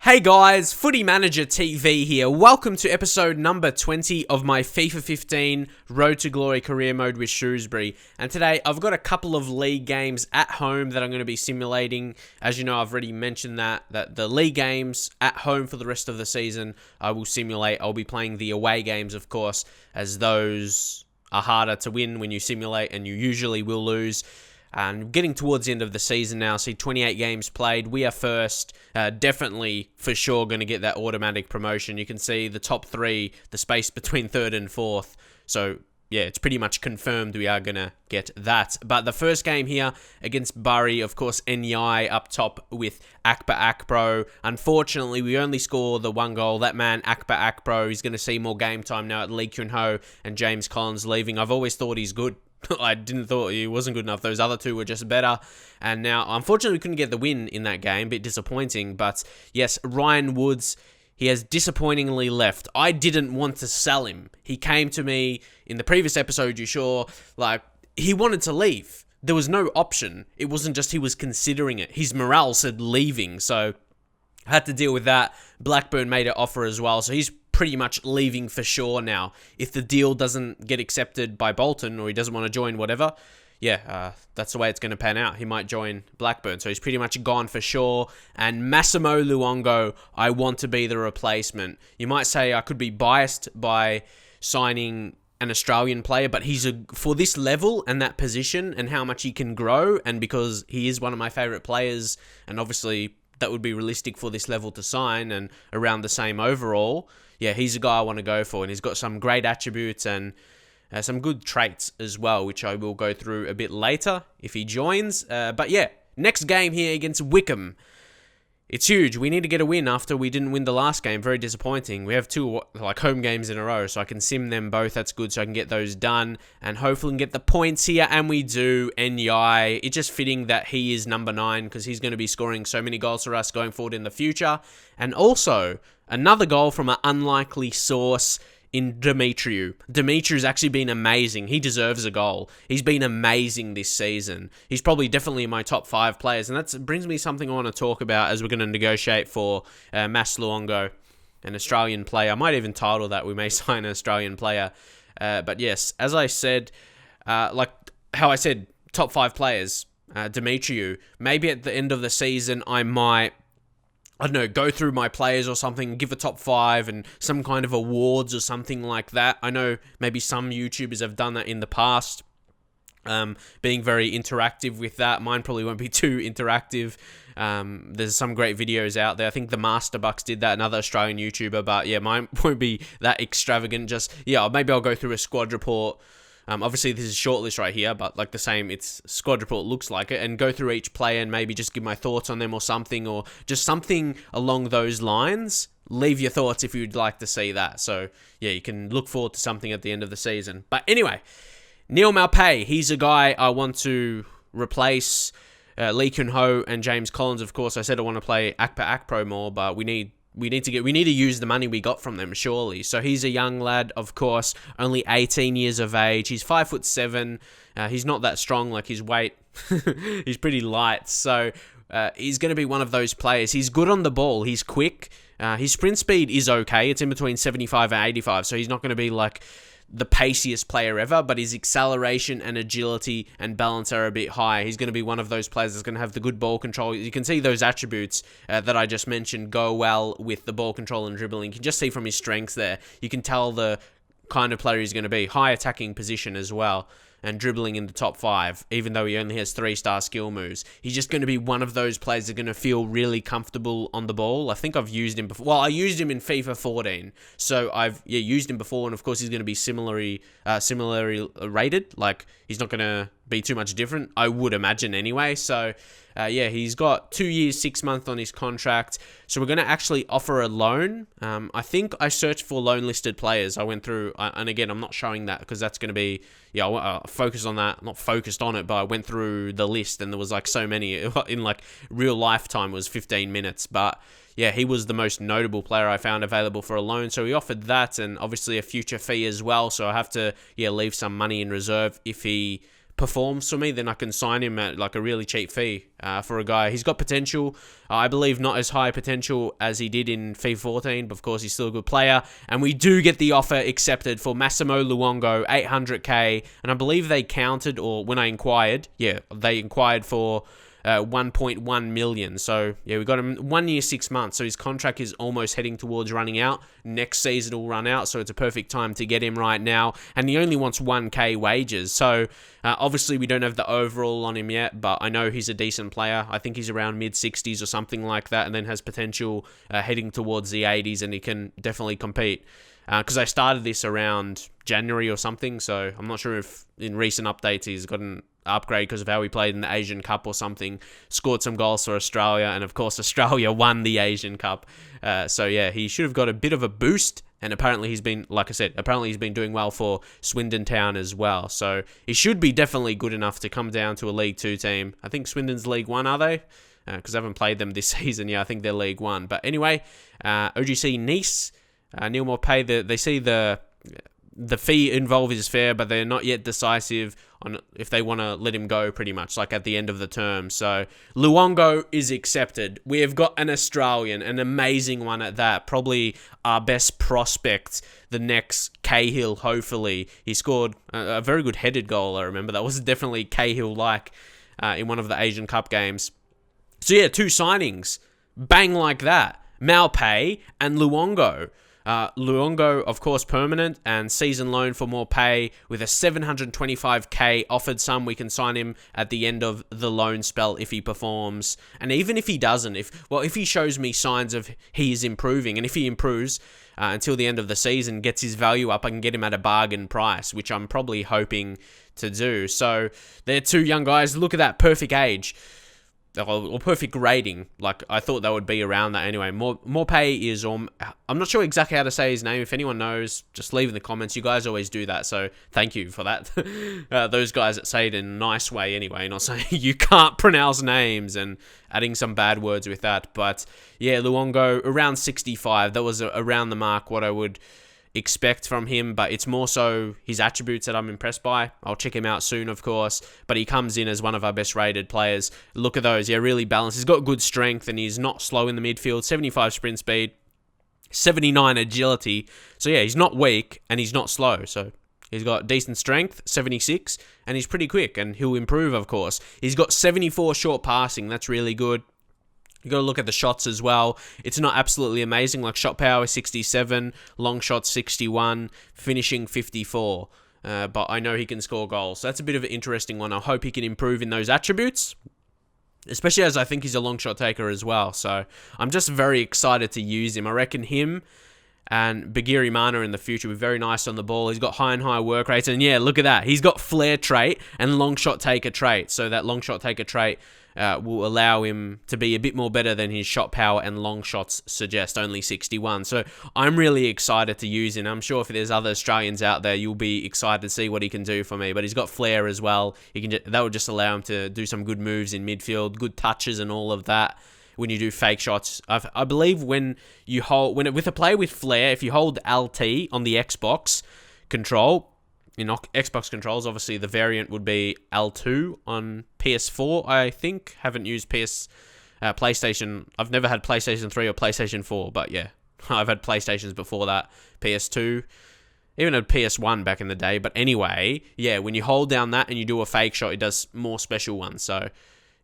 Hey guys, Footy Manager TV here. Welcome to episode number 20 of my FIFA 15 Road to Glory career mode with Shrewsbury. And today I've got a couple of league games at home that I'm going to be simulating. As you know, I've already mentioned that the league games at home for the rest of the season I will simulate. I'll be playing the away games, of course, as those are harder to win when you simulate and you usually will lose. And getting towards the end of the season now, see 28 games played. We are first, definitely for sure going to get that automatic promotion. You can see the top three, the space between third and fourth. So yeah, it's pretty much confirmed we are going to get that. But the first game here against Bury, of course, Nyai up top with Akbar Akpro. Unfortunately, we only score the one goal. That man, Akbar Akpro, is going to see more game time now at Lee Kyun Ho and James Collins leaving. I've always thought he's good. I didn't thought he wasn't good enough. Those other two were just better. And now, unfortunately, we couldn't get the win in that game. Bit disappointing. But yes, Ryan Woods, he has disappointingly left. I didn't want to sell him. He came to me in the previous episode, you saw, like, he wanted to leave. There was no option. It wasn't just he was considering it. His morale said leaving. So I had to deal with that. Blackburn made an offer as well. So he's pretty much leaving for sure now. If the deal doesn't get accepted by Bolton or he doesn't want to join whatever, that's the way it's going to pan out. He might join Blackburn. So he's pretty much gone for sure. And Massimo Luongo, I want to be the replacement. You might say I could be biased by signing an Australian player, but he's for this level and that position and how much he can grow, and because he is one of my favourite players, and obviously that would be realistic for this level to sign and around the same overall. Yeah, he's a guy I want to go for, and he's got some great attributes and some good traits as well, which I will go through a bit later if he joins. But yeah, next game here against Wickham. It's huge. We need to get a win after we didn't win the last game. Very disappointing. We have two home games in a row, so I can sim them both. That's good, so I can get those done and hopefully get the points here. And we do. Nyai. It's just fitting that he is number 9 because he's going to be scoring so many goals for us going forward in the future. And also another goal from an unlikely source in Demetriou. Demetriou's actually been amazing. He deserves a goal. He's been amazing this season. He's probably definitely in my top 5 players, and that brings me something I want to talk about as we're going to negotiate for Mas Luongo, an Australian player. I might even title that, we may sign an Australian player. But yes, as I said, like how I said, top 5 players, Demetriou. Maybe at the end of the season, I might, I don't know, go through my players or something, give a top 5 and some kind of awards or something like that. I know maybe some YouTubers have done that in the past, being very interactive with that. Mine probably won't be too interactive. There's some great videos out there. I think the Master Bucks did that, another Australian YouTuber, but yeah, mine won't be that extravagant. Just, yeah, maybe I'll go through a squad report. Obviously, this is a shortlist right here, but like the same, it's squad report looks like it, and go through each player and maybe just give my thoughts on them or just something along those lines. Leave your thoughts if you'd like to see that. So, yeah, you can look forward to something at the end of the season. But anyway, Neil Maupay, he's a guy I want to replace Lee Kyun Ho and James Collins. Of course, I said I want to play Akbar Akpro more, but we need to use the money we got from them, surely. So he's a young lad, of course, only 18 years of age. He's 5'7". He's not that strong, like his weight. He's pretty light. So he's going to be one of those players. He's good on the ball. He's quick. His sprint speed is okay. It's in between 75 and 85. So he's not going to be like the paciest player ever, but his acceleration and agility and balance are a bit high. He's going to be one of those players that's going to have the good ball control. You can see those attributes that I just mentioned go well with the ball control and dribbling. You can just see from his strengths there. You can tell the kind of player he's going to be. High attacking position as well, and dribbling in the top 5, even though he only has 3-star skill moves. He's just going to be one of those players that are going to feel really comfortable on the ball. I think I've used him before. Well, I used him in FIFA 14, so I've used him before, and of course he's going to be similarly rated. Like, he's not going to be too much different, I would imagine anyway. So he's got 2 years, 6 months on his contract. So we're going to actually offer a loan. I think I searched for loan listed players. I went through, and again, I'm not showing that because that's going to be, I focused on that. Not focused on it, but I went through the list and there was like so many in like real lifetime was 15 minutes. But yeah, he was the most notable player I found available for a loan. So he offered that, and obviously a future fee as well. So I have to leave some money in reserve if he performs for me, then I can sign him at like a really cheap fee for a guy. He's got potential. I believe not as high potential as he did in FIFA 14, but of course he's still a good player. And we do get the offer accepted for Massimo Luongo, 800k. And I believe they counted, or when I inquired, they inquired for 1.1 million. So yeah, we got him 1 year, 6 months. So his contract is almost heading towards running out. Next season will run out, so it's a perfect time to get him right now. And he only wants 1k wages. So obviously we don't have the overall on him yet, but I know he's a decent player. I think he's around mid-60s or something like that, and then has potential heading towards the 80s, and he can definitely compete. Because I started this around January or something, so I'm not sure if in recent updates he's gotten upgrade because of how he played in the Asian Cup or something, scored some goals for Australia, and of course Australia won the Asian Cup. So yeah, he should have got a bit of a boost, and apparently he's been, like I said, he's been doing well for Swindon Town as well. So he should be definitely good enough to come down to a League 2 team. I think Swindon's League 1, are they? Because I haven't played them this season. Yeah, I think they're League 1. But anyway, OGC Nice, Neil Maupay, they see the fee involved is fair, but they're not yet decisive on if they want to let him go pretty much, like at the end of the term. So Luongo is accepted. We have got an Australian, an amazing one at that, probably our best prospect, the next Cahill, hopefully. He scored a very good headed goal, I remember. That was definitely Cahill-like in one of the Asian Cup games. So yeah, 2 signings. Bang like that. Maupay and Luongo. Luongo, of course, permanent, and season loan for more pay with a 725k offered sum. We can sign him at the end of the loan spell if he performs. And even if he doesn't, if he shows me signs of he is improving, and if he improves until the end of the season, gets his value up, I can get him at a bargain price, which I'm probably hoping to do. So they're 2 young guys. Look at that perfect age. Or perfect rating. Like, I thought that would be around that anyway. Maupay is, I'm not sure exactly how to say his name. If anyone knows, just leave in the comments. You guys always do that, so thank you for that. Those guys that say it in a nice way anyway, not saying you can't pronounce names and adding some bad words with that. But yeah, Luongo, around 65. That was around the mark what I would expect from him, but it's more so his attributes that I'm impressed by. I'll check him out soon, of course, but he comes in as one of our best rated players. Look at those. Yeah, really balanced. He's got good strength, and he's not slow in the midfield. 75 sprint speed, 79 agility. So yeah, he's not weak, and he's not slow. So he's got decent strength, 76, and he's pretty quick, and he'll improve, of course. He's got 74 short passing. That's really good. You got to look at the shots as well. It's not absolutely amazing. Like, shot power 67, long shots 61, finishing 54. But I know he can score goals. So that's a bit of an interesting one. I hope he can improve in those attributes, especially as I think he's a long shot taker as well. So I'm just very excited to use him. I reckon him and Bagiri Mana in the future will be very nice on the ball. He's got high and high work rates. And yeah, look at that. He's got flair trait and long shot taker trait. So that long shot taker trait will allow him to be a bit more better than his shot power and long shots suggest, only 61. So I'm really excited to use him. I'm sure if there's other Australians out there, you'll be excited to see what he can do for me. But he's got flair as well. That would just allow him to do some good moves in midfield, good touches and all of that. When you do fake shots, I believe with a player with flair, if you hold LT on the Xbox control, in Xbox controls, obviously the variant would be L2 on PS4, I think. Haven't used PlayStation. I've never had PlayStation 3 or PlayStation 4, but yeah, I've had PlayStations before that, PS2, even had PS1 back in the day. But anyway, yeah, when you hold down that and you do a fake shot, it does more special ones. So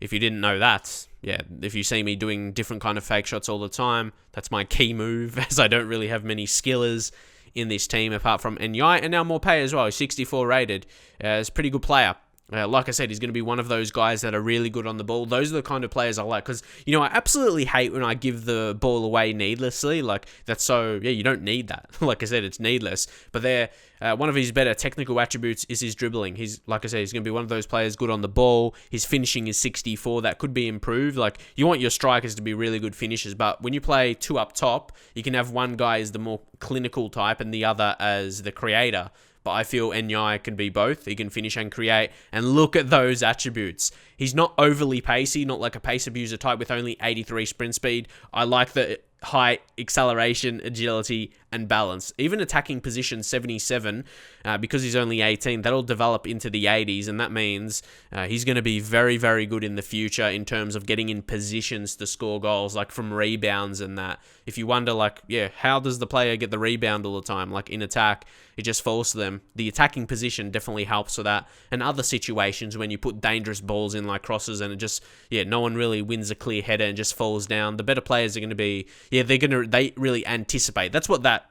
if you didn't know that, yeah, if you see me doing different kind of fake shots all the time, that's my key move, as I don't really have many skillers in this team apart from Enyai, and now Maupay as well. He's 64 rated. He's a pretty good player. Like I said, he's going to be one of those guys that are really good on the ball. Those are the kind of players I like, because, you know, I absolutely hate when I give the ball away needlessly. Like, that's so, yeah, you don't need that. Like I said, it's needless. But one of his better technical attributes is his dribbling. Like I said, he's going to be one of those players good on the ball. His finishing is 64. That could be improved. Like, you want your strikers to be really good finishers, but when you play 2 up top, you can have one guy as the more clinical type and the other as the creator. But I feel Enyai can be both. He can finish and create. And look at those attributes. He's not overly pacey, not like a pace abuser type with only 83 sprint speed. I like the high acceleration, agility, and balance. Even attacking position 77, because he's only 18, that'll develop into the 80s, and that means he's going to be very, very good in the future in terms of getting in positions to score goals, like from rebounds and that. If you wonder, like, how does the player get the rebound all the time? Like in attack, it just falls to them. The attacking position definitely helps for that. And other situations when you put dangerous balls in like crosses and it just, no one really wins a clear header and just falls down. The better players are going to be, they really anticipate. That's what that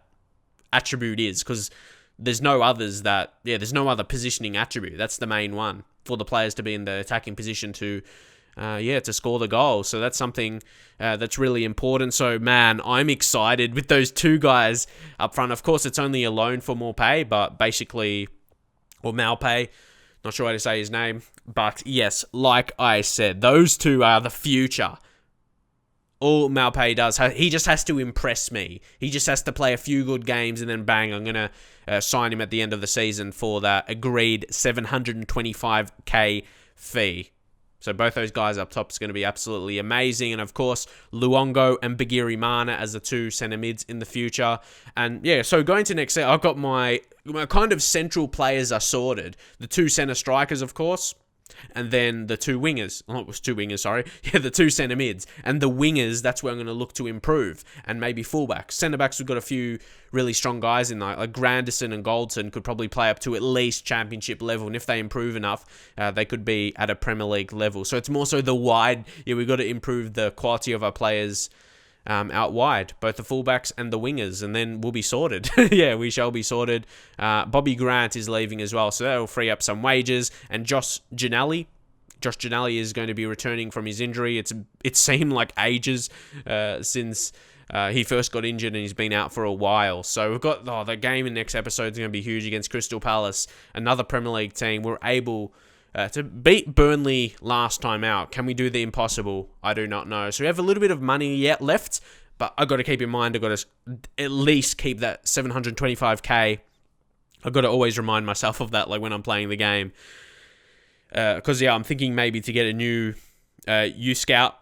attribute is, because there's no others that, there's no other positioning attribute. That's the main one for the players to be in the attacking position to score the goal. So that's something that's really important. So, man, I'm excited with those two guys up front. Of course, it's only a loan for Maupay, but basically, or Maupay, not sure how to say his name. But yes, like I said, those two are the future. All Maupay does, he just has to impress me. He just has to play a few good games and then bang, I'm going to sign him at the end of the season for that agreed 725k fee. So both those guys up top is going to be absolutely amazing. And of course, Luongo and Bagiri Mana as the two centre mids in the future. And so going to next set, I've got my kind of central players are sorted. The two centre strikers, of course. And then the two wingers. Oh, it was two wingers, sorry. The two centre mids. And the wingers, that's where I'm going to look to improve. And maybe fullbacks. Centre backs, we've got a few really strong guys in there. Like Granderson and Goldson could probably play up to at least championship level. And if they improve enough, they could be at a Premier League level. So it's more so the wide. We've got to improve the quality of our players out wide, both the fullbacks and the wingers, and then we'll be sorted. We shall be sorted. Bobby Grant is leaving as well, so that'll free up some wages. And Josh Ginelli is going to be returning from his injury. It seemed like ages since he first got injured, and he's been out for a while. So we've got the game in the next episode is going to be huge against Crystal Palace, another Premier League team. We're able to beat Burnley last time out. Can we do the impossible? I do not know. So we have a little bit of money yet left, but I've got to keep in mind, I've got to at least keep that 725k. I've got to always remind myself of that, like when I'm playing the game. Because, I'm thinking maybe to get a new U-Scout,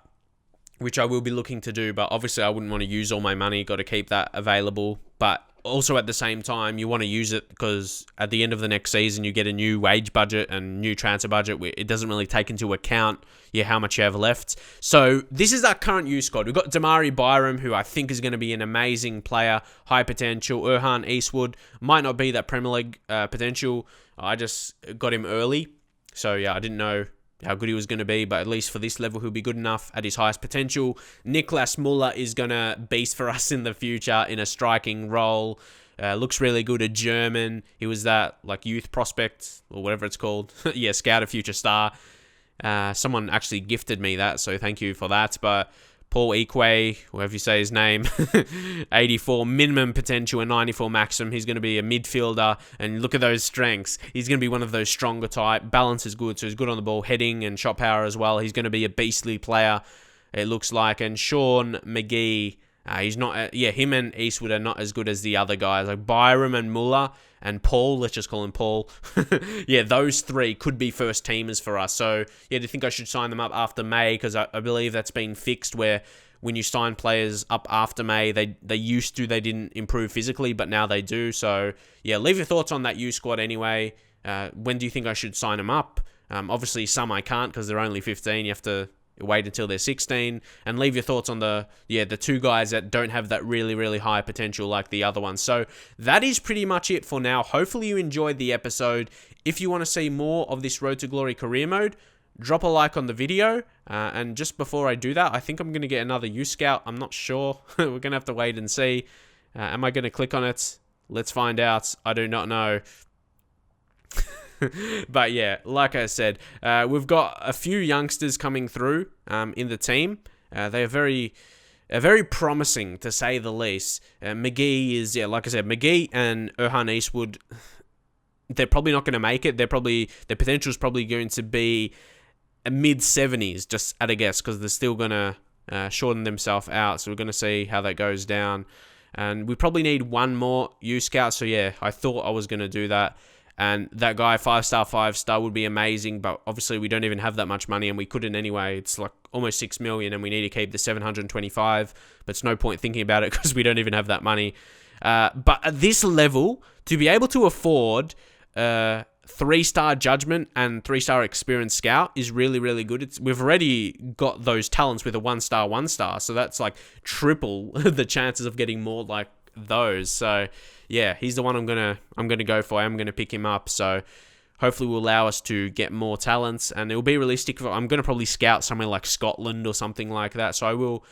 which I will be looking to do, but obviously I wouldn't want to use all my money. Got to keep that available. But also at the same time, you want to use it because at the end of the next season, you get a new wage budget and new transfer budget. It doesn't really take into account how much you have left. So this is our current youth squad. We've got Damari Byram, who I think is going to be an amazing player, high potential. Erhan Eastwood might not be that Premier League potential. I just got him early. So I didn't know how good he was going to be, but at least for this level, he'll be good enough at his highest potential. Niklas Muller is going to beast for us in the future in a striking role. Looks really good, a German. He was that youth prospect or whatever it's called. Scout a future star. Someone actually gifted me that, so thank you for that. But Paul Ikwe, whoever you say his name, 84 minimum potential and 94 maximum. He's going to be a midfielder, and look at those strengths. He's going to be one of those stronger type. Balance is good, so he's good on the ball, heading and shot power as well. He's going to be a beastly player, it looks like. And Sean McGee, he's not. Him and Eastwood are not as good as the other guys. Like Byram and Muller and Paul, let's just call him Paul. Those three could be first teamers for us. So, do you think I should sign them up after May? Because I believe that's been fixed where when you sign players up after May, they didn't improve physically, but now they do. So, leave your thoughts on that U squad anyway. When do you think I should sign them up? Obviously, some I can't because they're only 15. You have to wait until they're 16, and leave your thoughts on the two guys that don't have that really, really high potential like the other ones. So that is pretty much it for now. Hopefully you enjoyed the episode. If you want to see more of this Road to Glory career mode, drop a like on the video. And just before I do that, I think I'm going to get another U-Scout. I'm not sure. We're going to have to wait and see. Am I going to click on it? Let's find out. I do not know. But like I said, we've got a few youngsters coming through in the team. They are very promising, to say the least. McGee is, like I said, McGee and Erhan Eastwood, they're probably not going to make it. Their potential is probably going to be a mid-70s, just at a guess, because they're still going to shorten themselves out. So we're going to see how that goes down. And we probably need one more U-Scout. So I thought I was going to do that. And that guy, 5-star, would be amazing. But obviously, we don't even have that much money, and we couldn't anyway. It's like almost 6 million, and we need to keep the 725. But it's no point thinking about it because we don't even have that money. But at this level, to be able to afford 3-star judgment and 3-star experienced scout is really, really good. We've already got those talents with a 1-star, 1-star, so that's like triple the chances of getting more like those. So yeah, he's the one I'm gonna go for. I'm gonna pick him up. So hopefully will allow us to get more talents, and it will be realistic. I'm going to probably scout somewhere like Scotland or something like that, so I will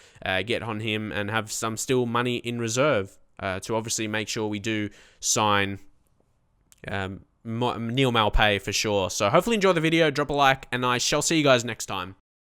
get on him and have some still money in reserve to obviously make sure we do sign Neil Maupay for sure. So hopefully enjoy the video, drop a like, and I shall see you guys next time.